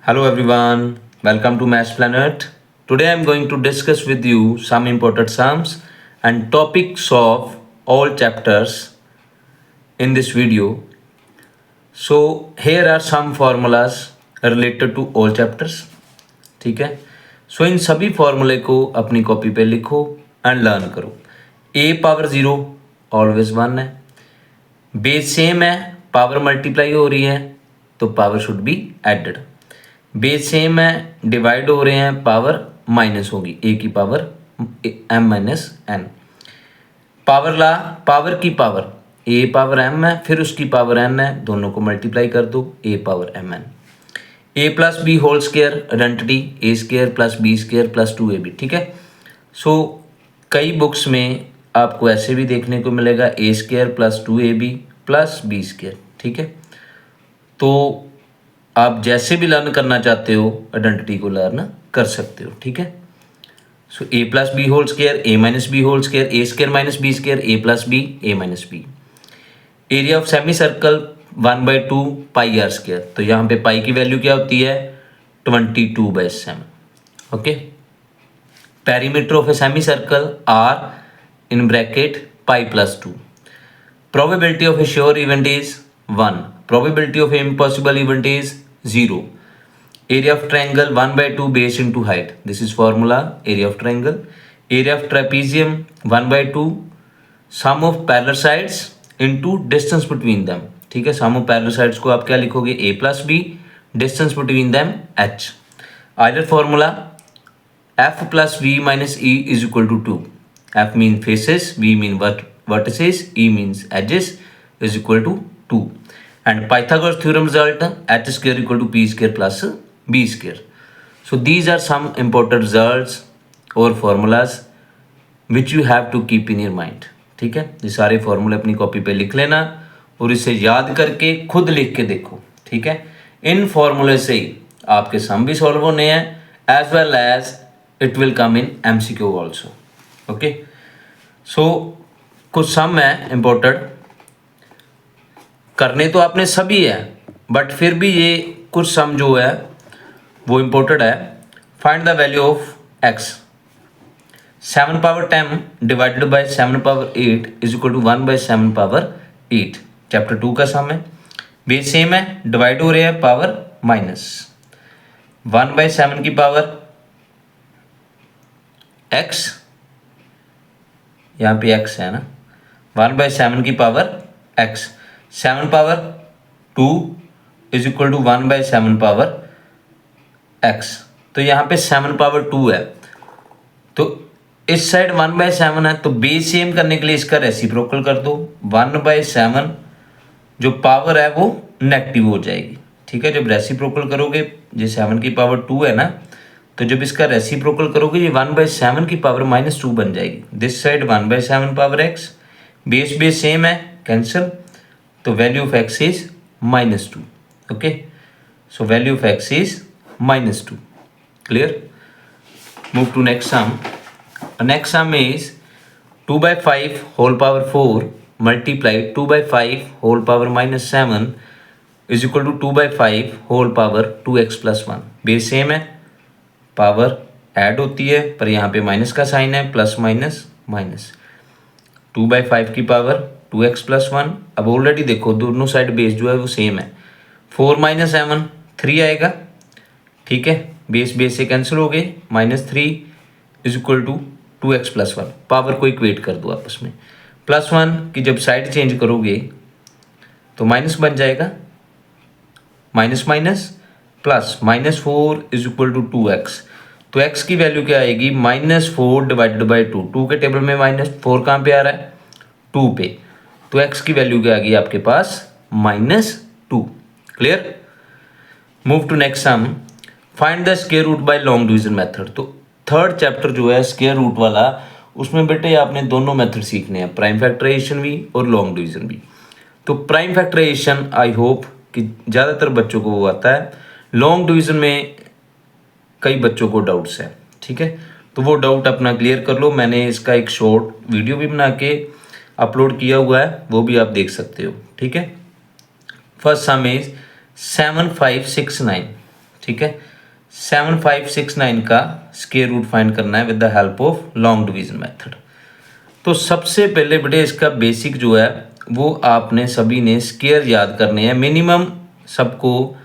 Hello everyone, welcome to Maths Planet. Today I am going to discuss with you some important sums and topics of all chapters in this video. So here are some formulas related to all chapters. ठीक है, सो इन सभी फॉर्मूले को अपनी copy पे लिखो and learn करो. A power zero always one है, बेस सेम है, पावर मल्टीप्लाई हो रही है तो power should be added. Base same है, डिवाइड हो रहे हैं, पावर माइनस होगी, ए की power M minus N. Power law, power की पावर ए पावर एम है, फिर उसकी पावर एन है, दोनों को मल्टीप्लाई कर दो, A power M N. A plus B whole square identity, A square plus B square plus 2ab. ठीक है, सो कई बुक्स में आपको ऐसे भी देखने को मिलेगा A square plus 2ab plus B square. ठीक है, तो आप जैसे भी लर्न करना चाहते हो आइडेंटिटी को लर्न कर सकते हो. ठीक है, so A plus B whole square, A minus B whole square, A square minus B square, A plus B, A minus B. Area of semi circle 1/2 pi R square. तो यहाँ पे पाई की वैल्यू क्या होती है 22/7. Okay, perimeter of a semi circle r in bracket pi plus 2. Probability of a sure event is 1. Probability of a impossible event is 0. Area of triangle 1/2 base into height. This is formula area of triangle. Area of trapezium 1/2 sum of parallel sides into distance between them. ठीक है, सम of parallel sides को आप क्या लिखोगे a plus B, distance between them h. Euler formula f plus v minus e is equal to 2. f mean faces, v mean vertices, e means edges is equal to 2. And Pythagoras theorem result h square equal to p square plus b square. So these are some important results और formulas which you have to keep in your mind. ठीक है, ये सारे फॉर्मूले अपनी copy पे लिख लेना और इसे याद करके खुद लिख के देखो. ठीक है, इन फॉर्मूले से ही आपके सम भी सॉल्व होने हैं as well as it will come in MCQ also. Okay, so कुछ सम है इम्पोर्टेंट, करने तो आपने सभी है बट फिर भी ये कुछ सम जो है वो इम्पोर्टेंट है. Find the value of x. 7 power 10 divided by 7 power 8 is equal to 1/7 power 8. Chapter 2 का सम है, बेस सेम है, डिवाइड हो रहे हैं, पावर माइनस 1/7 की पावर x, यहाँ पे x है ना, 1/7 की power x. 7 power 2 is equal to 1/7 power x. तो यहाँ पे 7 पावर 2 है, तो इस साइड 1/7 है, तो बेस सेम करने के लिए इसका रेसिप्रोकल कर दो. 1/7 जो पावर है वो नेगेटिव हो जाएगी. ठीक है, जब रेसिप्रोकल करोगे, ये 7 की पावर 2 है ना, तो जब इसका रेसिप्रोकल करोगे ये 1/7 की पावर -2 बन जाएगी. This side 1/7 power x, base base same है, कैंसिल, तो value of x is -2. Okay, so value of x is -2. Clear? Move to next sum. Next sum is 2/5 whole power 4 multiplied 2/5 whole power -7 is equal to 2/5 whole power 2x plus 1. Base same है, power add होती है पर यहाँ पे minus का sign है, plus minus minus. 2/5 की power 2x plus 1. अब ऑलरेडी देखो दोनों साइड बेस जो है वो सेम है. 4 - 7 3 आएगा. ठीक है, बेस बेस से कैंसिल हो गए, -3 is equal to 2x plus 1. Power को इक्वेट कर दो आपस में. +1 की जब साइड चेंज करोगे तो माइनस बन जाएगा, minus minus plus, -4 is equal to 2x. तो x की वैल्यू क्या आएगी, -4 डिवाइडेड बाई 2. 2 के टेबल में -4 कहाँ पे आ रहा है, 2 पे, तो x की वैल्यू क्या आ गई आपके पास, -2. Clear? Move to next sum. Find the square root by long division method. तो थर्ड चैप्टर जो है स्क्वायर रूट वाला, उसमें बेटे आपने दोनों मेथड सीखने हैं, प्राइम फैक्टराइजेशन भी और लॉन्ग डिवीजन भी. तो प्राइम फैक्टराइजेशन आई होप कि ज़्यादातर बच्चों को वो आता है. लॉन्ग डिवीजन में कई बच्चों को डाउट्स हैं. ठीक है, तो वो डाउट अपना क्लियर कर लो. मैंने इसका एक शॉर्ट वीडियो भी बना के अपलोड किया हुआ है, वो भी आप देख सकते हो. ठीक है, फर्स्ट सम इज 7 5 6 9. ठीक है। 7569 का स्क्वायर रूट फाइंड करना है with the help of long division method. तो सबसे पहले बेटे इसका बेसिक जो है वो आपने सभी ने स्क्वायर याद करने हैं। मिनिमम सबको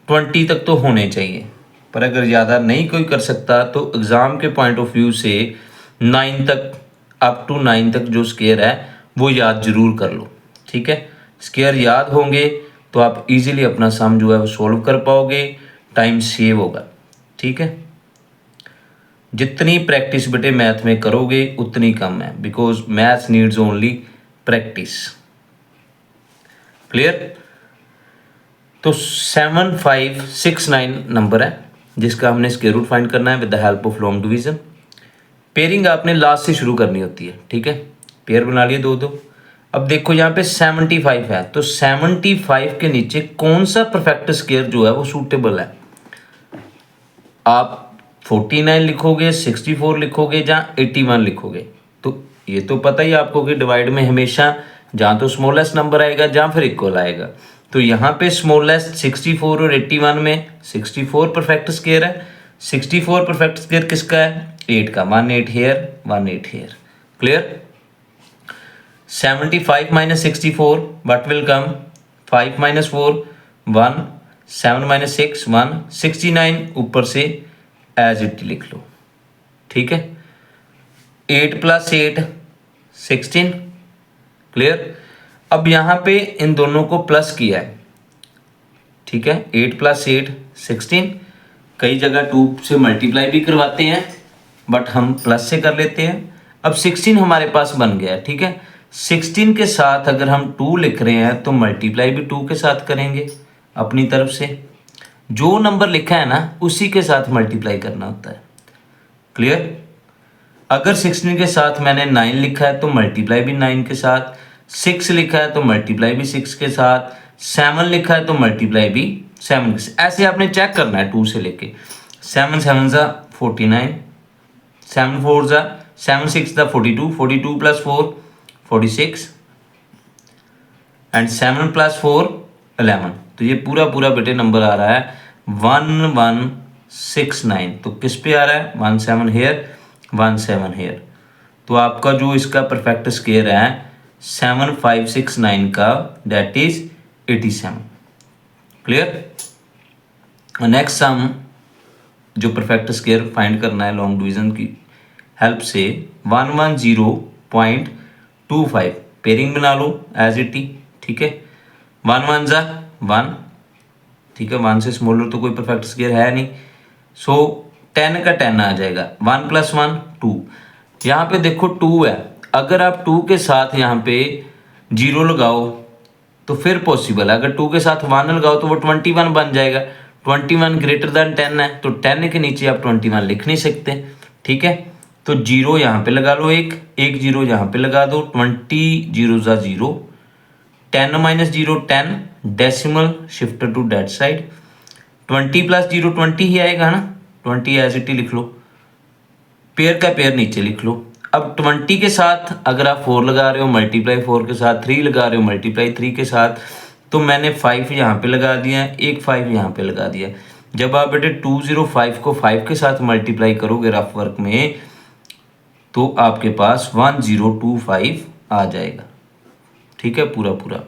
20 तक तो होने चाहिए, पर अगर ज़्यादा नहीं कोई कर सकता तो एग्ज़ाम के पॉइंट ऑफ व्यू से 9 तक, अप टू 9 तक जो स्क्वायर है वो याद जरूर कर लो। ठीक है, स्क्वायर याद होंगे तो आप इजीली अपना सम जो है वो सॉल्व कर पाओगे, टाइम सेव होगा। ठीक है, जितनी प्रैक्टिस बेटे मैथ में करोगे उतनी कम है, because maths needs only practice. Clear? तो 7569 नंबर है जिसका हमने स्क्वायर रूट फाइंड करना है with the help of long division. Pairing आपने लास्ट से शुरू करनी होती है। ठीक है, पेयर बना लिए दो दो। अब देखो यहाँ पे 75 है, तो 75 के नीचे कौन सा परफेक्ट स्क्वायर जो है वो सूटेबल है। आप 49 लिखोगे, 64 लिखोगे या 81 लिखोगे, तो ये तो पता ही आपको कि डिवाइड में हमेशा जहाँ तो स्मॉलेस्ट नंबर आएगा जहाँ फिर इक्वल आएगा। तो यहाँ पे स्मॉलेस्ट 64 और 81 में 64 परफेक्ट स्क्वायर है। 64 परफेक्ट स्क्वायर किसका है? 8 का। 1 8 hair, 1 8 hair. Clear? 75 minus 64, what will come? 5 minus 4, 1, 7 minus 6, 1, 69 ऊपर से एज इट लिख लो। ठीक है, 8 प्लस 8 16। क्लियर? अब यहाँ पे इन दोनों को प्लस किया है। ठीक है, 8 प्लस 8 16। कई जगह 2 से मल्टीप्लाई भी करवाते हैं, बट हम प्लस से कर लेते हैं। अब 16 हमारे पास बन गया है। ठीक है, 16 के साथ अगर हम 2 लिख रहे हैं तो मल्टीप्लाई भी 2 के साथ करेंगे अपनी तरफ से। जो नंबर लिखा है ना उसी के साथ मल्टीप्लाई करना होता है। क्लियर? अगर 16 के साथ मैंने 9 लिखा है तो मल्टीप्लाई भी 9 के साथ, 6 लिखा है तो मल्टीप्लाई भी 6 के साथ, 7 लिखा है तो मल्टीप्लाई भी 7 के साथ। ऐसे आपने चेक करना है 2 से लेके। 7 7 ज़ा 49, 7 4 ज़ा 7 6 ज़ा 42, 42 प्लस 4 46 एंड 7 प्लस 4 11। तो ये पूरा पूरा बेटे नंबर आ रहा है 1169। तो किस पे आ रहा है? 1 7 हेयर, 1 7 हेयर। तो आपका जो इसका परफेक्ट स्क्वायर है 7569 का, that is 87। Clear? Next sum जो परफेक्ट स्क्वायर फाइंड करना है लॉन्ग डिवीजन की हेल्प से, 110.25। पेयरिंग बना लो एज इट ही। ठीक है, 1 1 ज़ा 1। ठीक है, 1 से स्मॉलर तो कोई परफेक्ट स्क्वायर है नहीं, सो 10 का 10 आ जाएगा। 1 प्लस 1 2। यहाँ पे देखो 2 है, अगर आप 2 के साथ यहाँ पे 0 लगाओ तो फिर पॉसिबल है। अगर 2 के साथ 1 लगाओ तो वो 21 बन जाएगा। 21 ग्रेटर देन 10 है, तो 10 के नीचे आप 21 लिख नहीं सकते। ठीक है, तो 0 यहाँ पे लगा लो, एक 0 यहाँ पे लगा दो। 20 0 ज़ा 0, 10 minus 0 10, decimal shift to that side. 20 plus 0 20 ही आएगा ना, 20 एज इट ही लिख लो। पेयर का पेयर नीचे लिख लो। अब 20 के साथ अगर आप 4 लगा रहे हो मल्टीप्लाई 4 के साथ, 3 लगा रहे हो मल्टीप्लाई 3 के साथ, तो मैंने 5 यहाँ पे लगा दिया है, एक 5 यहाँ पे लगा दिया। जब आप बेटे 205 को 5 के साथ मल्टीप्लाई करोगे रफ वर्क में, तो आपके पास 1025 आ जाएगा। ठीक है, पूरा पूरा।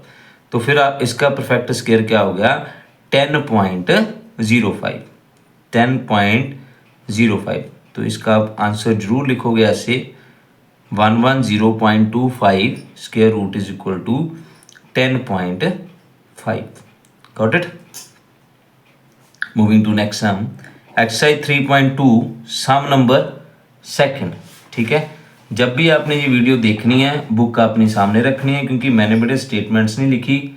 तो फिर आप इसका परफेक्ट स्क्वायर क्या हो गया? 10.05, 10.05। तो इसका आप आंसर जरूर लिखोगे ऐसे, 110.25 square root is equal to 10.5। Got it? Moving to next sum, exercise 3.2 sum number second. ठीक है, जब भी आपने ये वीडियो देखनी है बुक अपने सामने रखनी है, क्योंकि मैंने बेटे स्टेटमेंट्स नहीं लिखी,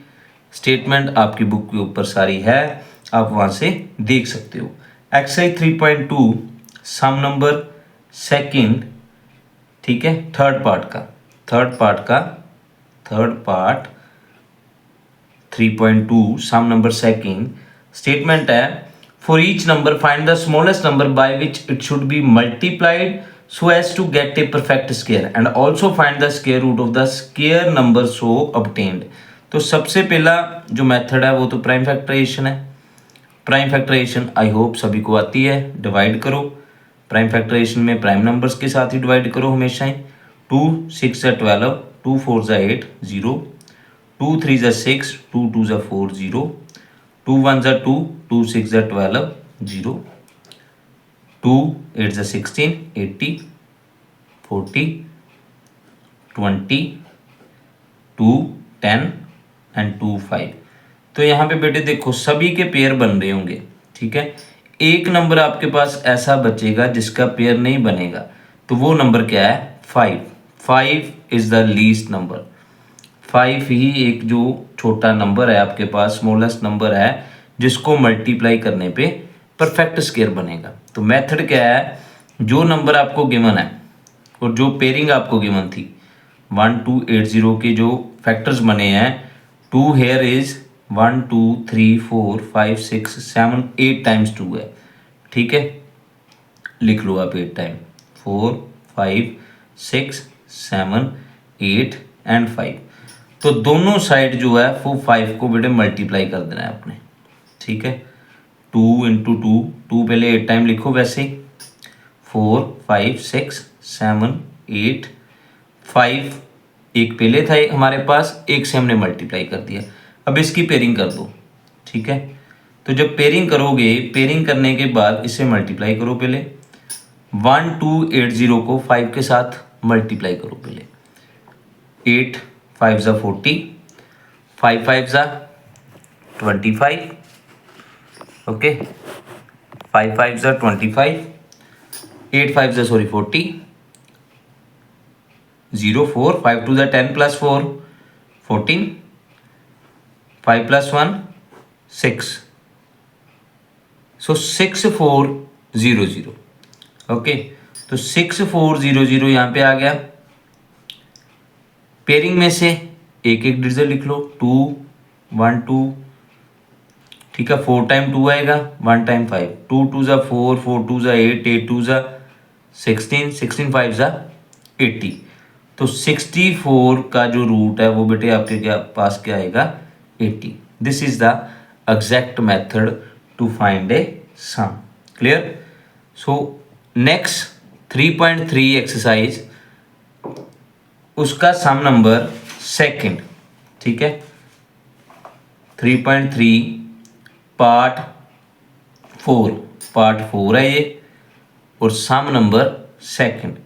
स्टेटमेंट आपकी बुक के ऊपर सारी है, आप वहाँ से देख सकते हो। Exercise 3.2 sum number second. ठीक है, third part 3.2 sum number second. Statement है, for each number find the smallest number by which it should be multiplied so as to get a perfect square and also find the square root of the square number so obtained। तो सबसे पहला जो method है वो तो prime factorisation है। Prime factorisation I hope सभी को आती है। डिवाइड करो, प्राइम फैक्टराइजेशन में प्राइम नंबर्स के साथ ही डिवाइड करो हमेशा ही। 2 6 = 12, 2 4 = 8 0, 2 3 = 6, 2 2 = 4 0, 2 1 = 2, 2 6 = 12 0, 2 8 = 16 80, 40, 20, 2 10 एंड 2 5। तो यहाँ पे बेटे देखो सभी के पेयर बन रहे होंगे, ठीक है। एक नंबर आपके पास ऐसा बचेगा जिसका पेयर नहीं बनेगा, तो वो नंबर क्या है? 5। 5 इज द लीस्ट नंबर। 5 ही एक जो छोटा नंबर है आपके पास, स्मॉलेस्ट नंबर है, जिसको मल्टीप्लाई करने पे परफेक्ट स्क्वायर बनेगा। तो मेथड क्या है? जो नंबर आपको गिवन है और जो पेयरिंग आपको गिवन थी 1 2 8 0 के जो फैक्टर्स बने हैं, 2 हेयर इज 1 2 3 4 5 6 7 8 टाइम्स 2 है, ठीक है। लिख लो आप 8 टाइम, 4 5 6 7 8 एंड 5। तो दोनों साइड जो है वो 5 को बेटे मल्टीप्लाई कर देना है आपने, ठीक है। 2 × 2, 2 पहले 8 टाइम लिखो वैसे ही, 4 5 6 7 8 5 एक पहले था हमारे पास, एक से हमने मल्टीप्लाई कर दिया। अब इसकी पेयरिंग कर दो, ठीक है। तो जब पेयरिंग करोगे, पेयरिंग करने के बाद इसे मल्टीप्लाई करो पहले। 1 2 8 0 को 5 के साथ मल्टीप्लाई करो पहले। 8 5 = 40, 5 5 = 25, ओके। 5 5 = 25, 8 5 = 40, 0 4, 5 2 = 10 + 4 14, 5 + 1 6, सो 6 4 0 0, ओके। तो 6 4 0 0 यहाँ पे आ गया। पेयरिंग में से एक एक डिजिट लिख लो, 2 1 2, ठीक है। 4 टाइम 2 आएगा, 1 टाइम 5, 2 2 = 4, 4 2 = 8, 8 2 = 16, 16 5 = 80। तो 64 का जो रूट है वो बेटे आपके क्या पास क्या आएगा? 80। This is the exact method to find a sum. Clear? So next 3.3 exercise, उसका सम नंबर सेकंड, ठीक है। 3.3 पार्ट 4 है ये, और सम नंबर सेकंड।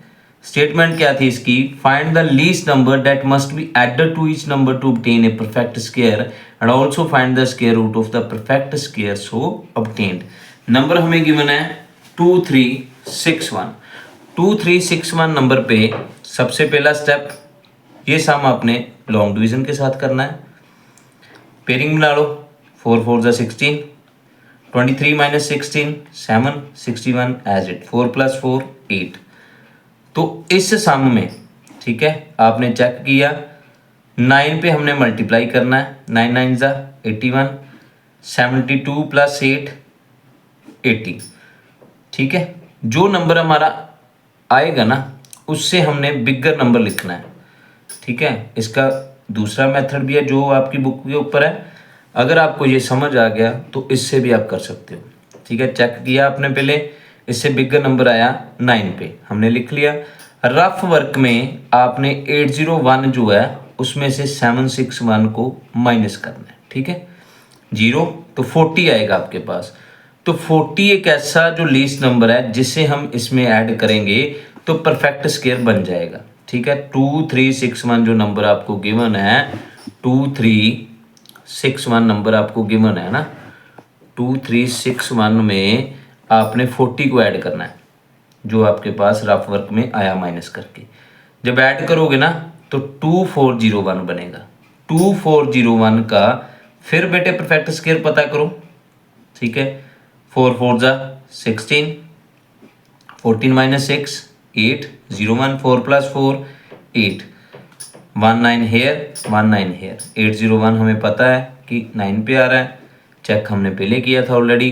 स्टेटमेंट क्या थी इसकी? Find the least number that must be added to each number to obtain a perfect square and also find the square root of the perfect square so obtained. Number हमें given है 2361। 2361 number पे सबसे पहला step, ये सम आपने long division के साथ करना है। पेयरिंग बना लो, 4 4 = 16, 23 - 16 7, 61 एज इट, 4 + 4 8। तो इस सम में, ठीक है, आपने चेक किया 9 पे हमने मल्टीप्लाई करना है, 9 9 = 81, 72 + 8 80, ठीक है। जो नंबर हमारा आएगा ना उससे हमने बिगर नंबर लिखना है, ठीक है। इसका दूसरा मेथड भी है जो आपकी बुक के ऊपर है। अगर आपको ये समझ आ गया तो इससे भी आप कर सकते हो, ठीक है। चेक किया आपने पहले, इससे बिगर नंबर आया 9 पे, हमने लिख लिया। रफ वर्क में आपने 801 जो है उसमें से 761 को माइनस करना है, ठीक है। 0 तो 40 आएगा आपके पास। तो 40 एक ऐसा जो लीस्ट नंबर है जिसे हम इसमें ऐड करेंगे तो परफेक्ट स्क्वायर बन जाएगा, ठीक है। 2361 जो नंबर आपको गिवन है, 2361 नंबर आपको गिवन है ना, 2361 में आपने 40 को ऐड करना है जो आपके पास रफ वर्क में आया माइनस करके। जब ऐड करोगे ना तो 2401 बनेगा। 2401 का फिर बेटे परफेक्ट स्क्वायर पता करो, ठीक है। 4 4 = 16, 14 - 6 8, 01 4 + 4 8, 19 हेयर 19 हेयर, 801 हमें पता है कि 9 पे आ रहा है, चेक हमने पहले किया था ऑलरेडी।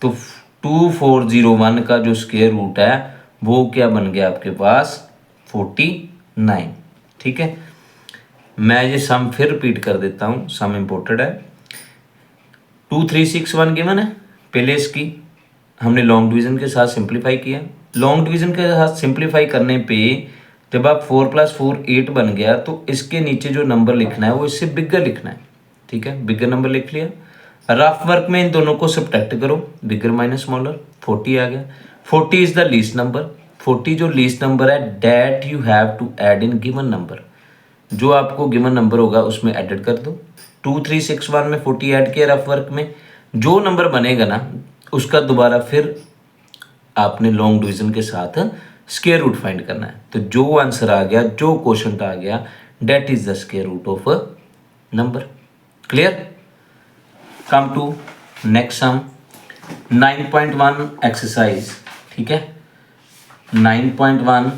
तो 2401 का जो स्क्वायर रूट है वो क्या बन गया आपके पास? 49, ठीक है। मैं ये सम फिर रिपीट कर देता हूँ, सम इम्पोर्टेंट है। 2361 गिवन है, पहले इसकी हमने लॉन्ग डिवीज़न के साथ सिंप्लीफाई किया। लॉन्ग डिवीज़न के साथ सिंप्लीफाई करने पे जब आप 4 + 4 8 बन गया तो इसके नीचे जो नंबर लिखना है वो इससे बिगर लिखना है। ठीक है, बिगर नंबर लिख लिया। रफ वर्क में इन दोनों को सब्ट्रैक्ट करो, बिगर माइनस स्मॉलर, 40 आ गया। 40 इज द लीस्ट नंबर। 40 जो लीस्ट नंबर है that you have to add in given number, जो आपको गिवन नंबर होगा उसमें एडिट कर दो। 2361 में 40 ऐड किया रफ वर्क में, जो नंबर बनेगा ना उसका दोबारा फिर आपने लॉन्ग डिवीजन के साथ स्क्वायर रूट फाइंड करना है। तो जो आंसर आ गया, जो क्वेश्चन आ गया, that is the square root of a number. Clear? Come to next sum 9.1 exercise. ठीक है, 9.1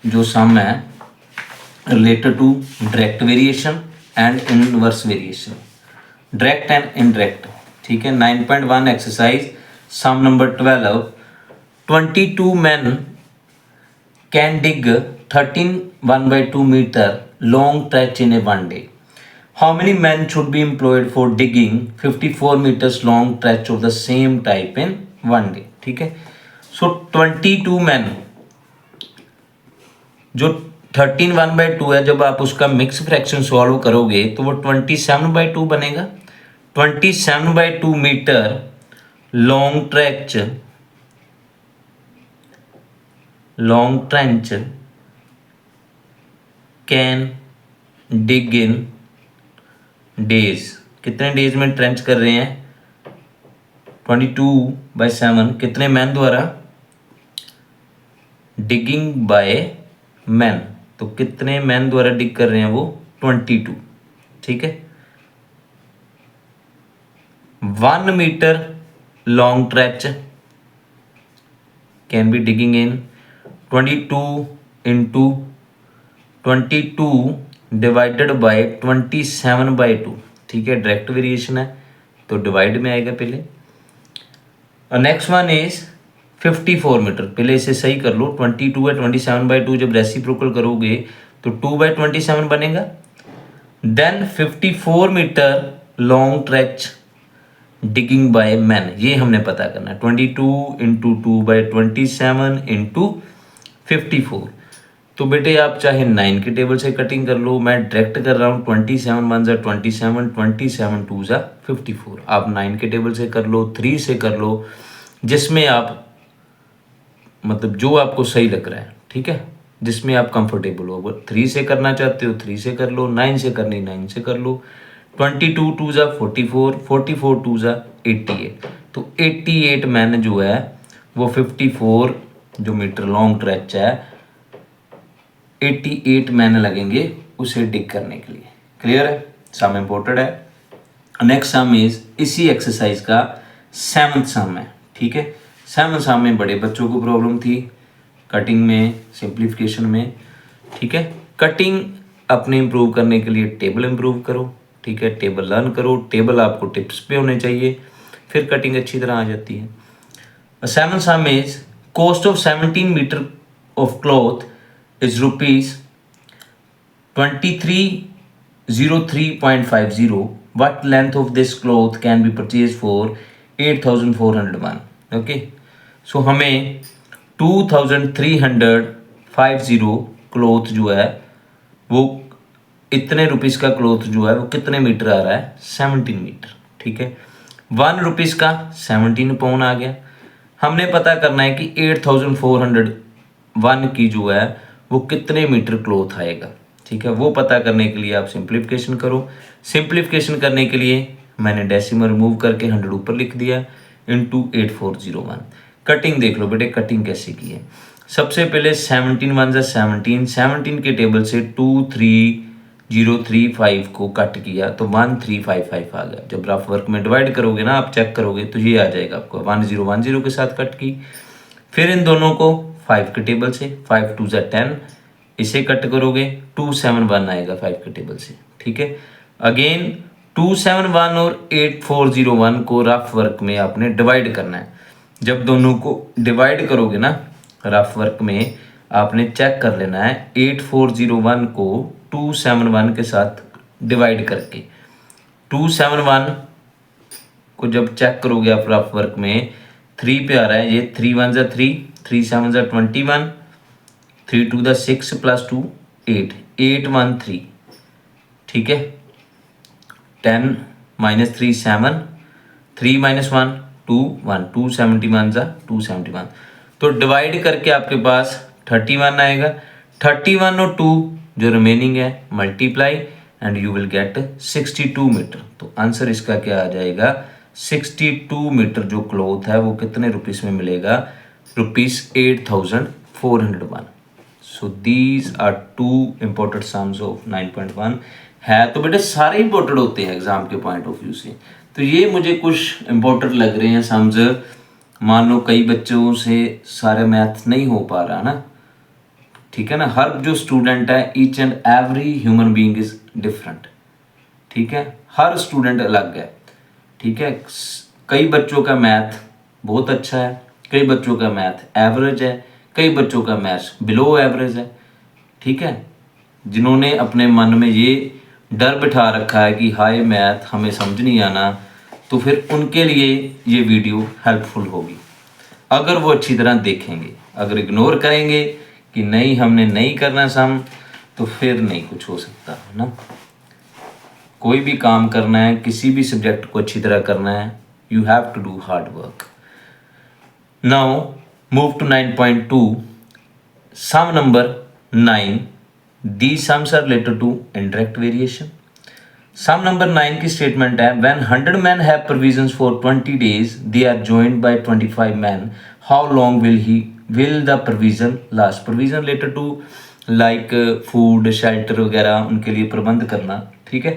जो सम है related to direct variation and inverse variation, direct and indirect. ठीक है, 9.1 exercise sum number 12। 22 men can dig 13 1/2 meter long trench in a one day. How many men should be employed for digging 54 meters long trench of the same type in one day? ठीक है, सो 22 men, जो 13 1/2 है, जब आप उसका mix fraction solve करोगे तो वो 27/2 बनेगा। 27/2 metre long trench can dig in days. कितने डेज में ट्रेंच कर रहे हैं? 22/7 कितने मैन द्वारा? डिगिंग बाय मैन, तो कितने मैन द्वारा डिग कर रहे हैं वो? 22। ठीक है, 1 metre long trench can be digging in 22 into 22 divided by 27/2। ठीक है, डायरेक्ट वेरिएशन है तो डिवाइड में आएगा पहले। और नेक्स्ट वन इज 54 मीटर। पहले इसे सही कर लो, 22 है, 27/2 जब रेसिप्रोकल करोगे तो 2/27 बनेगा। Then 54 metre long trench digging by man, ये हमने पता करना है। 22 इंटू 2/27 इंटू 54। तो बेटे आप चाहे 9 के टेबल से कटिंग कर लो, मैं डायरेक्ट कर रहा हूँ। 27 1 ज़ा 27, 27 2 ज़ा 54। आप 9 के टेबल से कर लो, 3 से कर लो, जिसमें आप मतलब जो आपको सही लग रहा है। ठीक है, जिसमें आप कंफर्टेबल हो। अगर 3 से करना चाहते हो 3 से कर लो, 9 से करनी 9 से कर लो। 22 2 ज़ा 44, 44 2 ज़ा 88। तो 88 मैन जो है वो 54 जो मीटर लॉन्ग ट्रेच है 88 मैन लगेंगे उसे डिग करने के लिए। क्लियर है? सम इम्पोर्टेंट है। नेक्स्ट सम इज इसी एक्सरसाइज का 7th सम है। ठीक है, 7th सम में बड़े बच्चों को प्रॉब्लम थी कटिंग में, सिंप्लीफिकेशन में। ठीक है, कटिंग अपने इम्प्रूव करने के लिए टेबल इम्प्रूव करो। ठीक है, टेबल लर्न करो, टेबल आपको टिप्स पे होने चाहिए, फिर कटिंग अच्छी तरह आ जाती है। 7th sum is cost of 17 metre of cloth is rupees 2303.50. What length of this cloth can be purchased for 8401? Okay, so हमें 2350 क्लॉथ जो है वो इतने रुपीस का क्लॉथ जो है वो कितने मीटर आ रहा है? 17 मीटर। ठीक है, 1 रुपीस का 17 पाउंड आ गया। हमने पता करना है कि 8401 की जो है वो कितने मीटर क्लॉथ आएगा। ठीक है, वो पता करने के लिए आप सिंप्लीफिकेशन करो। सिंप्लीफिकेशन करने के लिए मैंने डेसिमल रिमूव करके 100 ऊपर लिख दिया इंटू 8401। कटिंग देख लो बेटे, कटिंग कैसे की है। सबसे पहले 17 1 ज़ा 17, 17 के टेबल से 23035 को कट किया तो 1355 आ गया। जब रफ वर्क में डिवाइड करोगे ना, आप चेक करोगे तो ये आ जाएगा आपको। 1010 के साथ कट की, फिर इन दोनों को 5 के टेबल से 5 2 ज़ा 10, इसे कट करोगे 271 आएगा 5 के टेबल से। ठीक है, अगेन 271 और 8401 को रफ वर्क में आपने डिवाइड करना है। जब दोनों को डिवाइड करोगे ना रफ वर्क में, आपने चेक कर लेना है 8401 को 271 के साथ डिवाइड करके। 271 को जब चेक करोगे आप रफ वर्क में 3 पे आ रहा है, ये 3 1 3, 3 7 21, 3 2 6 प्लस 2 8, 8 1 3, ठीक है। 10 माइनस 3 7, 3 माइनस 1 2 1, 271 271। तो डिवाइड करके आपके पास 31 आएगा। 31 और 2 जो रिमेनिंग है multiply and you will get 62 metre. तो आंसर इसका क्या आ जाएगा, 62 मीटर जो क्लॉथ है वो कितने रुपीस में मिलेगा, ₹8,401। So these are two important sums of 9.1 है। तो बेटे सारे इंपॉर्टेंट होते हैं एग्जाम के पॉइंट ऑफ व्यू से, तो ये मुझे कुछ इंपॉर्टेंट लग रहे हैं सम्स। मान लो कई बच्चों से सारे मैथ नहीं हो पा रहा ना, ठीक है ना। हर जो स्टूडेंट है, each and every human being is different, ठीक है। हर स्टूडेंट अलग है, ठीक है। कई बच्चों का मैथ बहुत अच्छा है, कई बच्चों का मैथ एवरेज है, कई बच्चों का मैथ बिलो एवरेज है, ठीक है। जिन्होंने अपने मन में ये डर बिठा रखा है कि हाय मैथ हमें समझ नहीं आना, तो फिर उनके लिए ये वीडियो हेल्पफुल होगी अगर वो अच्छी तरह देखेंगे। अगर इग्नोर करेंगे कि नहीं हमने नहीं करना सम, तो फिर नहीं कुछ हो सकता है ना। कोई भी काम करना है, किसी भी सब्जेक्ट को अच्छी तरह करना है, you have to do hard work. Now move to 9.2 sum number 9। These sums are related to indirect variation. Sum number 9 की स्टेटमेंट है, when 100 men have provisions for 20 days, they are joined by 25 men. How long will the provision last? Provision related to like food, shelter वगैरह, उनके लिए प्रबंध करना, ठीक है।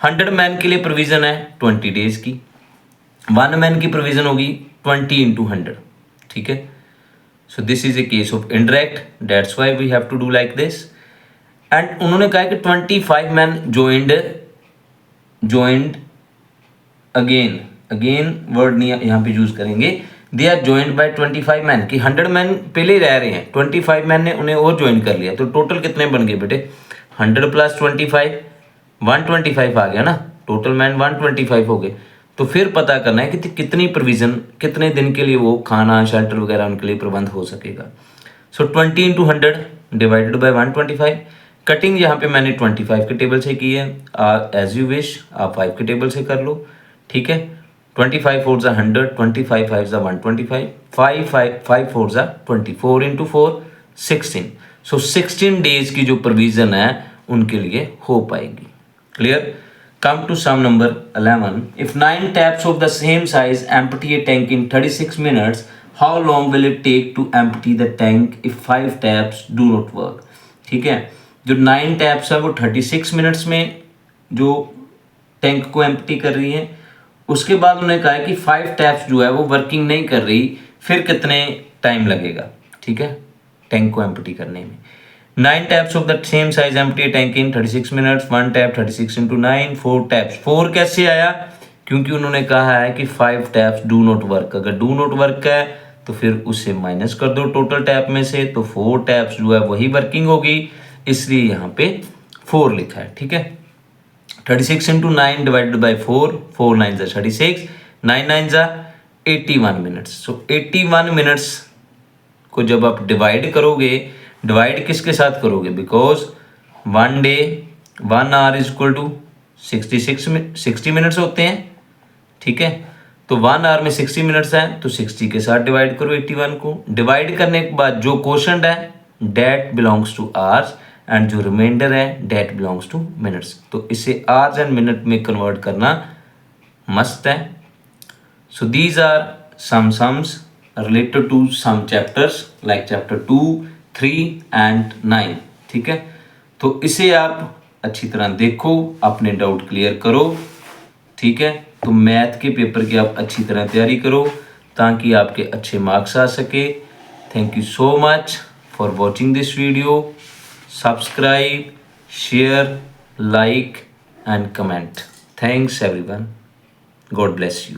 100 man के लिए प्रोविजन है 20 डेज की, 1 मैन की प्रोविजन होगी 20 into 100, ठीक है। So this is a case of indirect, that's why we have to do like this. And उन्होंने कहा कि 25 मैन ज्वाइंड अगेन वर्ड नहीं यहाँ पे यूज करेंगे, they are joined by 25 man की 100 मैन पहले रह रहे हैं, 25 मैन ने उन्हें और ज्वाइन कर लिया, तो टोटल कितने बन गए बेटे, 100 प्लस 25 125 आ गया ना, टोटल मैन 125 हो गए। तो फिर पता करना है कि कितनी प्रोविजन, कितने दिन के लिए वो खाना शेल्टर वगैरह उनके लिए प्रबंध हो सकेगा। सो 20 into 100 डिवाइडेड बाय 125। कटिंग यहाँ पे मैंने 25 के टेबल से की है, एज यू विश आप 5 के टेबल से कर लो, ठीक है। 25 4 ज़ा 100, 25 5 ज़ा 125, 5 4 ज़ा 24 into 4 16। सो 16 डेज की जो प्रोविजन है उनके लिए हो पाएगी। Clear. Come to sum number 11. If 9 taps of the same size empty a tank in 36 minutes, how long will it take to empty the tank if 5 taps do not work? ठीक है, जो 9 taps है वो 36 minutes में जो tank को empty कर रही है, उसके बाद उन्होंने कहा है कि 5 टैप्स जो है वो वर्किंग नहीं कर रही, फिर कितने टाइम लगेगा, ठीक है, टैंक को एम्प्टी करने में। 9 taps of the same size empty a tank in 36 minutes, 1 tap 36 into 9, 4 taps। 4 कैसे आया, क्योंकि उन्होंने कहा है कि 5 taps do not work। अगर do not work है तो फिर उसे माइनस कर दो टोटल टैप में से, तो 4 taps जो है वही वर्किंग होगी, इसलिए यहाँ पे 4 लिखा है, ठीक है। 36 into 9 डिवाइडेड बाई 4, 4 9 ज़ा 36, 9 9 ज़ा 81 मिनट्स। सो 81 मिनट्स को जब आप डिवाइड करोगे, डिवाइड किसके साथ करोगे, because 1 day 1 hour is equal to 60 minutes होते हैं, ठीक है। तो 1 आवर में 60 मिनट्स हैं, तो 60 के साथ डिवाइड करो 81 को। डिवाइड करने के बाद जो क्वोशंट है that belongs to hours and जो रिमाइंडर है डेट बिलोंग्स टू मिनट्स। तो इसे आवर्स एंड मिनट में कन्वर्ट करना मस्त है। So these are some sums related to some chapters like chapter 2, 3 and 9, ठीक है। तो इसे आप अच्छी तरह देखो, अपने डाउट क्लियर करो, ठीक है। तो मैथ के पेपर की आप अच्छी तरह तैयारी करो ताकि आपके अच्छे मार्क्स आ सके। Thank you so much for watching this video. Subscribe, share, like and comment. Thanks everyone. God bless you.